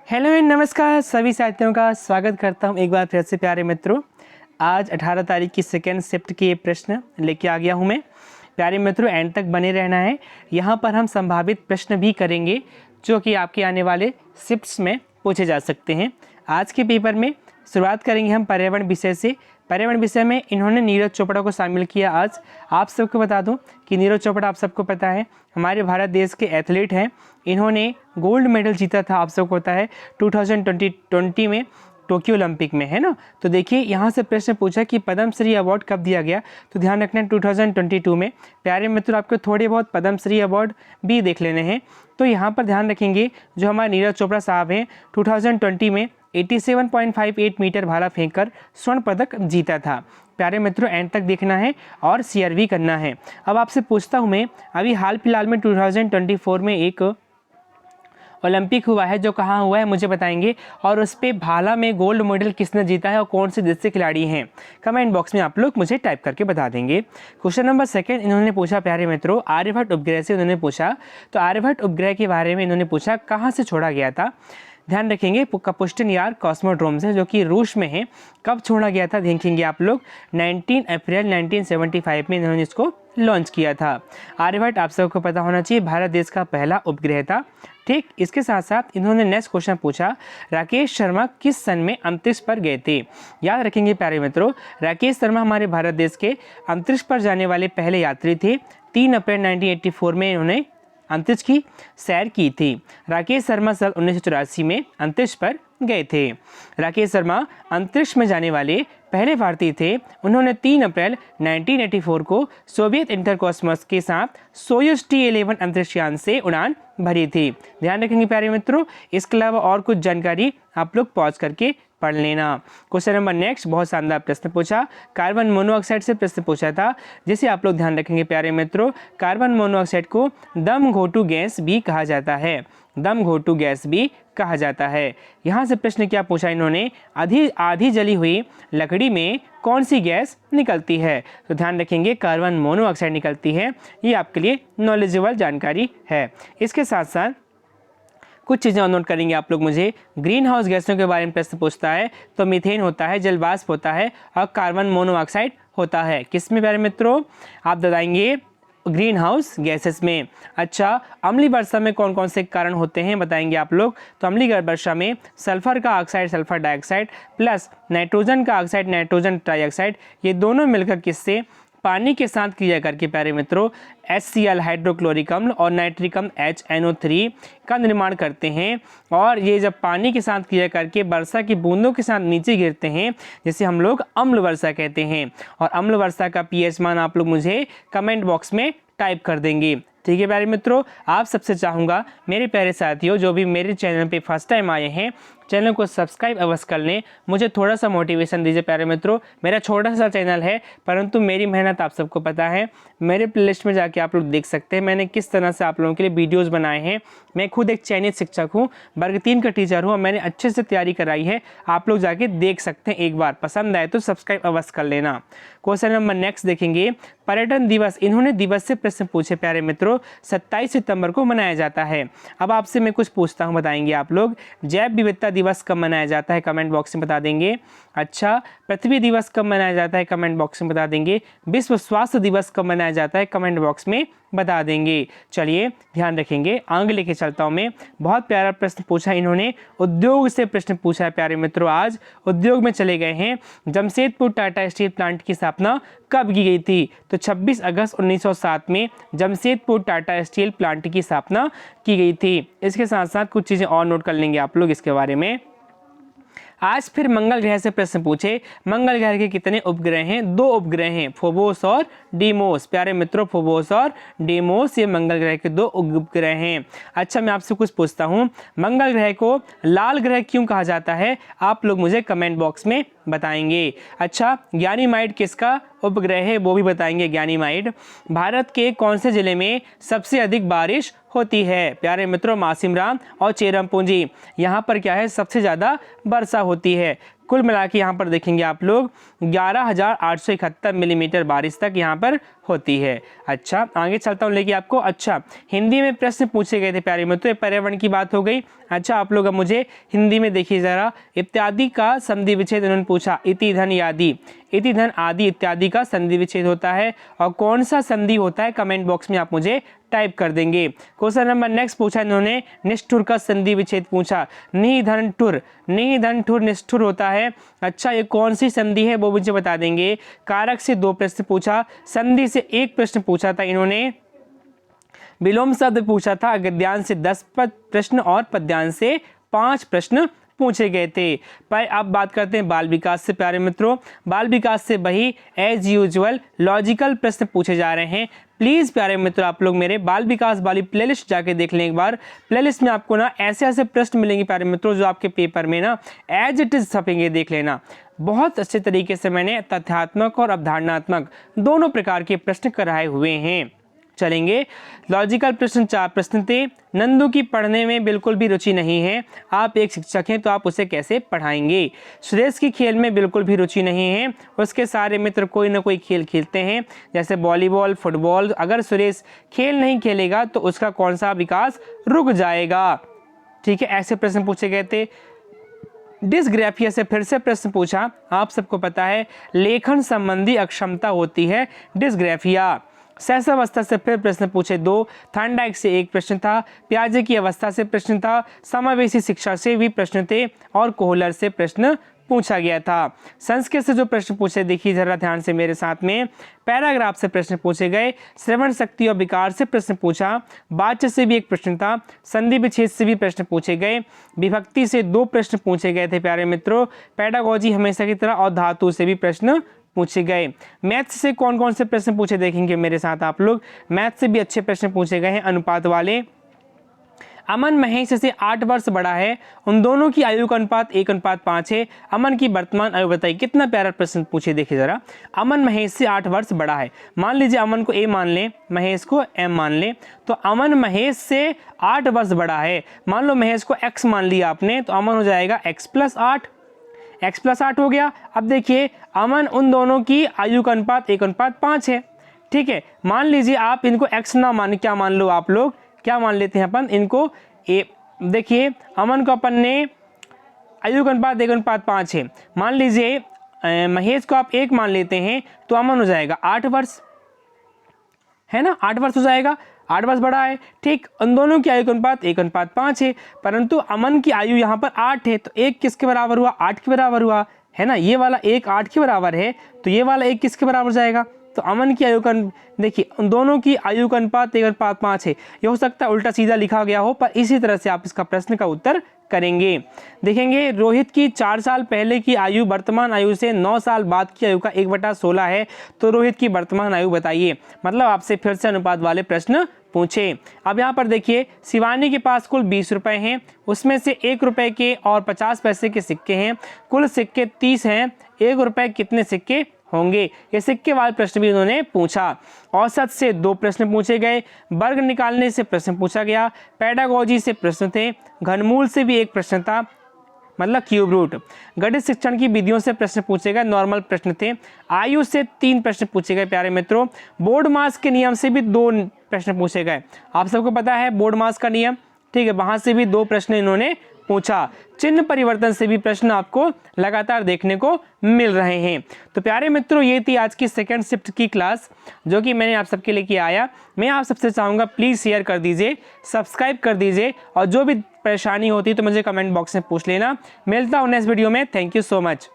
Hello and नमस्कार सभी साथियों का स्वागत करता हूं एक बार फिर से प्यारे मित्रों। आज 18 तारीख की सेकेंड शिफ्ट के प्रश्न लेके आ गया हूं मैं। प्यारे मित्रों एंड तक बने रहना है। यहां पर हम संभावित प्रश्न भी करेंगे जो कि आपके आने वाले शिफ्ट्स में पूछे जा सकते हैं। आज के पेपर में शुरुआत करेंगे हम पर्यावरण विषय से। पर्यावरण विषय में इन्होंने नीरज चोपड़ा को शामिल किया। आज आप सबको बता दूं कि नीरज चोपड़ा आप सबको पता है हमारे भारत देश के एथलीट हैं। इन्होंने गोल्ड मेडल जीता था, आप सबको पता है 2020 में टोक्यो ओलंपिक में, है ना। तो देखिए यहाँ से प्रश्न पूछा कि पद्मश्री अवार्ड कब दिया गया, तो ध्यान रखना 2022 में। प्यारे मित्र आपको थोड़े बहुत पद्मश्री अवार्ड भी देख लेने हैं। तो यहाँ पर ध्यान रखेंगे जो हमारे नीरज चोपड़ा साहब हैं 2020 में 87.58 मीटर भाला फेंककर स्वर्ण पदक जीता था। प्यारे मित्रों एंड तक देखना है और शेयर भी करना है। अब आपसे पूछता हूँ मैं, अभी हाल फिलहाल में 2024 में एक ओलंपिक हुआ है, जो कहाँ हुआ है मुझे बताएंगे, और उस पर भाला में गोल्ड मेडल किसने जीता है और कौन से देश से खिलाड़ी हैं। कमेंट बॉक्स में आप लोग मुझे टाइप करके बता देंगे। क्वेश्चन नंबर 2 इन्होंने पूछा प्यारे मित्रों आर्यभट्ट उपग्रह से उन्होंने पूछा। तो आर्यभट्ट उपग्रह के बारे में इन्होंने पूछा कहाँ से छोड़ा गया था। ध्यान रखेंगे कपुस्टन यार कॉस्मोड्रोम से, जो कि रूस में है। कब छोड़ा गया था देखेंगे आप लोग, 19 अप्रैल 1975 में इन्होंने इसको लॉन्च किया था। आर्यभट्ट आप सबको पता होना चाहिए भारत देश का पहला उपग्रह था। ठीक, इसके साथ साथ इन्होंने नेक्स्ट क्वेश्चन पूछा राकेश शर्मा किस सन में अंतरिक्ष पर गए थे। याद रखेंगे प्यारे मित्रों, राकेश शर्मा हमारे भारत देश के अंतरिक्ष पर जाने वाले पहले यात्री थे। 3 अप्रैल 1984 में इन्होंने अंतरिक्ष की सैर की थी। राकेश शर्मा साल 1984 में अंतरिक्ष पर गए थे। राकेश शर्मा अंतरिक्ष में जाने वाले पहले भारतीय थे। उन्होंने 3 अप्रैल 1984 को सोवियत इंटरकॉस्मोस के साथ सोयुज T-11 अंतरिक्ष यान से उड़ान भरी थी। ध्यान रखेंगे प्यारे मित्रों। इसके अलावा और कुछ जानकारी आप लोग पॉज करके पढ़ लेना। क्वेश्चन नंबर नेक्स्ट बहुत शानदार प्रश्न पूछा, कार्बन मोनोऑक्साइड से प्रश्न पूछा था, जिसे आप लोग ध्यान रखेंगे प्यारे मित्रों। कार्बन मोनोऑक्साइड को दम घोटू गैस भी कहा जाता है। दम घोटू गैस भी कहा जाता है। यहाँ से प्रश्न क्या पूछा इन्होंने, आधी जली हुई लकड़ी में कौन सी गैस निकलती है। तो ध्यान रखेंगे कार्बन मोनोऑक्साइड निकलती है। ये आपके लिए नॉलेजेबल जानकारी है। इसके साथ साथ कुछ चीज़ें और नोट करेंगे आप लोग। मुझे ग्रीन हाउस गैसों के बारे में प्रश्न पूछता है तो मीथेन होता है, जलवाष्प होता है और कार्बन मोनोऑक्साइड होता है। किसमें प्यारे मित्रों, आप बताएंगे ग्रीन हाउस गैसेस में। अच्छा, अम्लीय वर्षा में कौन कौन से कारण होते हैं बताएंगे आप लोग। तो अम्लीय वर्षा में सल्फर का oxide sulphur dioxide plus nitrogen का ऑक्साइड नाइट्रोजन ट्राइऑक्साइड, ये दोनों मिलकर किससे पानी के साथ क्रिया करके प्यारे मित्रों HCl हाइड्रोक्लोरिक अम्ल और नाइट्रिक अम्ल HNO3 का निर्माण करते हैं। और ये जब पानी के साथ क्रिया करके वर्षा की बूंदों के साथ नीचे गिरते हैं, जिसे हम लोग अम्ल वर्षा कहते हैं। और अम्ल वर्षा का pH मान आप लोग मुझे कमेंट बॉक्स में टाइप कर देंगे। ठीक है प्यारे मित्रों, आप सबसे चाहूँगा मेरे प्यारे साथियों जो भी मेरे चैनल पे फर्स्ट टाइम आए हैं, चैनल को सब्सक्राइब अवश्य कर लें। मुझे थोड़ा सा मोटिवेशन दीजिए प्यारे मित्रों। मेरा छोटा सा चैनल है परंतु मेरी मेहनत आप सबको पता है। मेरे प्लेलिस्ट में जाके आप लोग देख सकते हैं मैंने किस तरह से आप लोगों के लिए वीडियोस बनाए हैं। मैं खुद एक चयनित शिक्षक हूँ, वर्ग 3 का टीचर हूँ और मैंने अच्छे से तैयारी कराई है। आप लोग जाके देख सकते हैं एक बार, पसंद आए तो सब्सक्राइब अवश्य कर लेना। क्वेश्चन नंबर नेक्स्ट देखेंगे, पर्यटन दिवस इन्होंने दिवस से प्रश्न पूछे प्यारे मित्रों। 27 सितंबर को मनाया जाता है। अब आपसे मैं कुछ पूछता हूँ, बताएंगे आप लोग। जैव विविधता दिवस कब मनाया जाता है, कमेंट बॉक्स में बता देंगे। अच्छा, पृथ्वी दिवस कब मनाया जाता है, कमेंट बॉक्स में बता देंगे। विश्व स्वास्थ्य दिवस कब मनाया जाता है, कमेंट बॉक्स में बता देंगे। चलिए ध्यान रखेंगे, आगे लेके चलता हूँ मैं। बहुत प्यारा प्रश्न पूछा इन्होंने, उद्योग से प्रश्न पूछा है प्यारे मित्रों। आज उद्योग में चले गए हैं। जमशेदपुर टाटा स्टील प्लांट की स्थापना कब की गई थी, तो 26 अगस्त 1907 में जमशेदपुर टाटा स्टील प्लांट की स्थापना की गई थी। इसके साथ साथ कुछ चीज़ें और नोट कर लेंगे आप लोग इसके बारे में। आज फिर मंगल ग्रह से प्रश्न पूछे, मंगल ग्रह के कितने उपग्रह हैं, 2 उपग्रह हैं, फोबोस और डीमोस। प्यारे मित्रों फोबोस और डीमोस ये मंगल ग्रह के 2 उपग्रह हैं। अच्छा, मैं आपसे कुछ पूछता हूँ, मंगल ग्रह को लाल ग्रह क्यों कहा जाता है, आप लोग मुझे कमेंट बॉक्स में बताएंगे। अच्छा, ज्ञानीमाइड किसका उपग्रह है वो भी बताएंगे। ज्ञानीमाइड भारत के कौन से जिले में सबसे अधिक बारिश होती है, प्यारे मित्रों मासिमराम और चेरमपुंजी। यहाँ पर क्या है सबसे ज़्यादा वर्षा होती है। कुल मिला के यहाँ पर देखेंगे आप लोग 11,871 मिलीमीटर बारिश तक यहाँ पर होती है। अच्छा, आगे चलता हूँ लेके आपको। अच्छा, हिंदी में प्रश्न पूछे गए थे प्यारे मित्रों, पर्यावरण की बात हो गई। अच्छा, आप लोग अब मुझे हिंदी में देखिए ज़रा, इत्यादि का संधि विच्छेद उन्होंने पूछा। इति धन आदि, इति धन आदि इत्यादि का संधि विच्छेद होता है और कौन सा संधि होता है कमेंट बॉक्स में आप मुझे टाइप कर देंगे। क्वेश्चन नंबर नेक्स्ट पूछा इन्होंने, निष्ठुर का संधि विच्छेद पूछा। निधन ठुर, निधन ठुर निष्ठुर होता है। अच्छा, ये कौन सी संधि है वो मुझे बता देंगे। कारक से 2 प्रश्न पूछा, संधि से 1 प्रश्न पूछा था इन्होंने, विलोम शब्द पूछा था, गद्यांश से 10 प्रश्न और पद्यांश से 5 प्रश्न पूछे गए थे। पर अब बात करते हैं बाल विकास से प्यारे मित्रों। बाल विकास से वही एज यूजुअल लॉजिकल प्रश्न पूछे जा रहे हैं। प्लीज़ प्यारे मित्रों आप लोग मेरे बाल विकास वाली प्लेलिस्ट जाके देख लें एक बार। प्लेलिस्ट में आपको ना ऐसे ऐसे प्रश्न मिलेंगे प्यारे मित्रों जो आपके पेपर में ना एज इट इज छपेंगे, देख लेना। बहुत अच्छे तरीके से मैंने तथ्यात्मक और अवधारणात्मक दोनों प्रकार के प्रश्न कराए हुए हैं। चलेंगे, लॉजिकल प्रश्न 4 प्रश्न थे। नंदू की पढ़ने में बिल्कुल भी रुचि नहीं है, आप एक शिक्षक हैं तो आप उसे कैसे पढ़ाएंगे। सुरेश की खेल में बिल्कुल भी रुचि नहीं है, उसके सारे मित्र कोई ना कोई खेल खेलते हैं जैसे वॉलीबॉल, फुटबॉल। अगर सुरेश खेल नहीं खेलेगा तो उसका कौन सा विकास रुक जाएगा। ठीक है, ऐसे प्रश्न पूछे गए थे। डिस्ग्राफिया से फिर से प्रश्न पूछा, आप सबको पता है लेखन संबंधी अक्षमता होती है डिस्ग्राफिया। शैशवावस्था से फिर प्रश्न पूछे 2, थॉर्नडाइक से 1 प्रश्न था, पियाजे की अवस्था से प्रश्न था, समावेशी शिक्षा से भी प्रश्न थे और कोहलर से प्रश्न पूछा गया था। संस्कृत से जो प्रश्न पूछे देखिए जरा ध्यान से मेरे साथ में। पैराग्राफ से प्रश्न पूछे गए, श्रवण शक्ति और विकार से प्रश्न पूछा, वाच्य से भी 1 प्रश्न था, संधि विच्छेद से भी प्रश्न पूछे गए, विभक्ति से 2 प्रश्न पूछे गए थे प्यारे मित्रों, पेडागोजी हमेशा की तरह और धातु से भी प्रश्न पूछे गए। मैथ्स से कौन कौन से प्रश्न पूछे देखेंगे मेरे साथ आप लोग। मैथ्स से भी अच्छे प्रश्न पूछे गए हैं अनुपात वाले। अमन महेश से 8 वर्ष बड़ा है, उन दोनों की आयु का अनुपात 1:5 है, अमन की वर्तमान आयु बताइए। कितना प्यारा प्रश्न पूछे देखिए जरा। अमन महेश से 8 वर्ष बड़ा है, मान लीजिए अमन को A मान लें, महेश को M मान लें, तो अमन महेश से 8 वर्ष बड़ा है। मान लो महेश को X मान लिया आपने, तो अमन हो जाएगा X+8, X+8 हो गया। अब देखिए अमन उन दोनों की आयु का अनुपात 1:5 है। ठीक है, मान लीजिए आप इनको X ना मान, क्या मान लो आप लोग, क्या मान लेते हैं अपन इनको A। देखिए अमन को अपन ने आयु का अनुपात 1:5 है, मान लीजिए महेश को आप 1 मान लेते हैं तो अमन हो जाएगा 8 वर्ष, है ना, 8 वर्ष हो जाएगा, 8 वर्ष बड़ा है। ठीक, उन दोनों की आयु का अनुपात 1:5 है, परंतु अमन की आयु यहाँ पर 8 है, तो 1 किसके बराबर हुआ, 8 के बराबर हुआ, है ना। ये वाला 1 8 के बराबर है, तो ये वाला 1 किसके बराबर जाएगा, तो अमन की आयु का, देखिए उन दोनों की आयु का अनुपात 1:5 है। ये हो सकता है उल्टा सीधा लिखा गया हो, पर इसी तरह से आप इसका प्रश्न का उत्तर करेंगे। देखेंगे रोहित की 4 साल पहले की आयु वर्तमान आयु से 9 साल बाद की आयु का 1/16 है, तो रोहित की वर्तमान आयु बताइए। मतलब आपसे फिर से अनुपात वाले प्रश्न पूछे। अब यहाँ पर देखिए शिवानी के पास कुल 20 रुपए हैं, उसमें से 1 रुपए के और 50 पैसे के सिक्के हैं, कुल सिक्के 30 हैं, 1 रुपए कितने सिक्के होंगे। ये सिक्के वाले प्रश्न भी उन्होंने पूछा। औसत से 2 प्रश्न पूछे गए, वर्ग निकालने से प्रश्न पूछा गया, पेडागोजी से प्रश्न थे, घनमूल से भी 1 प्रश्न था, मतलब क्यूब रूट, गणित शिक्षण की विधियों से प्रश्न पूछे गए, नॉर्मल प्रश्न थे, आयु से 3 प्रश्न पूछे गए प्यारे मित्रों, बोर्ड मास के नियम से भी 2 प्रश्न पूछे गए। आप सबको पता है बोर्ड मास का नियम, ठीक है, वहां से भी 2 प्रश्न इन्होंने पूछा। चिन्ह परिवर्तन से भी प्रश्न आपको लगातार देखने को मिल रहे हैं। तो प्यारे मित्रों ये थी आज की सेकंड शिफ्ट की क्लास जो कि मैंने आप सबके लिए किया आया। मैं आप सबसे चाहूँगा प्लीज़ शेयर कर दीजिए, सब्सक्राइब कर दीजिए, और जो भी परेशानी होती है तो मुझे कमेंट बॉक्स में पूछ लेना। मिलता हूँ नेक्स्ट वीडियो में। Thank you so much.